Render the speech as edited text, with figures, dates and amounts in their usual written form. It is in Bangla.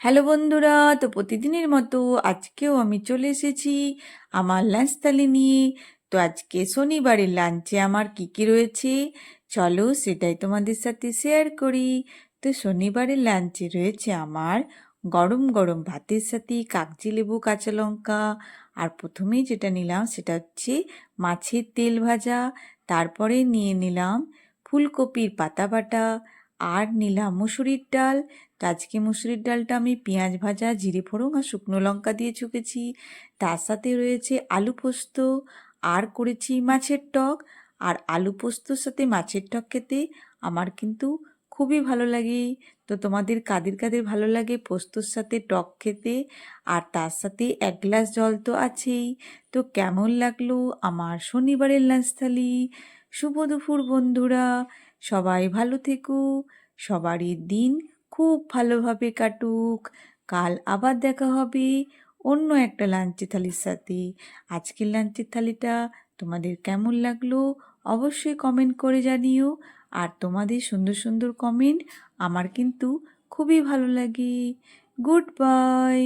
হ্যালো বন্ধুরা, তো প্রতিদিনের মতো আজকেও আমি চলে এসেছি আমার লাঞ্চ থালি নিয়ে। তো আজকে শনিবারের লাঞ্চে আমার কি কি রয়েছে চলো সেটাই তোমাদের সাথে শেয়ার করি। তো শনিবারের লাঞ্চে রয়েছে আমার গরম গরম ভাতের সাথে কাগজি লেবু কাঁচা লঙ্কা। আর প্রথমেই যেটা নিলাম সেটা হচ্ছে মাছের তেল ভাজা, তারপরে নিয়ে নিলাম ফুলকপির পাতা বাটা, আর নিলাম মুসুরির ডাল। তো আজকে মুসুরির ডালটা আমি পেঁয়াজ ভাজা, জিরে ফোড়ন আর শুকনো লঙ্কা দিয়ে চুকেছি। তার সাথে রয়েছে আলু পোস্ত, আর করেছি মাছের টক। আর আলু পোস্তর সাথে মাছের টক খেতে আমার কিন্তু খুবই ভালো লাগে। তো তোমাদের কাদের কাদের ভালো লাগে পোস্তর সাথে টক খেতে? আর তার সাথে এক গ্লাস জল তো আছেই। তো কেমন লাগলো আমার শনিবারের লাঞ্চ থালি? শুভ দুপুর বন্ধুরা, সবাই ভালো থেকো, সবারই দিন খুব ভালোভাবে কাটুক। কাল আবার দেখা হবে অন্য একটা লাঞ্চের থালির সাথে। আজকের লাঞ্চের থালিটা তোমাদের কেমন লাগলো অবশ্যই কমেন্ট করে জানিও। আর তোমাদের সুন্দর সুন্দর কমেন্ট আমার কিন্তু খুবই ভালো লাগে। Good bye.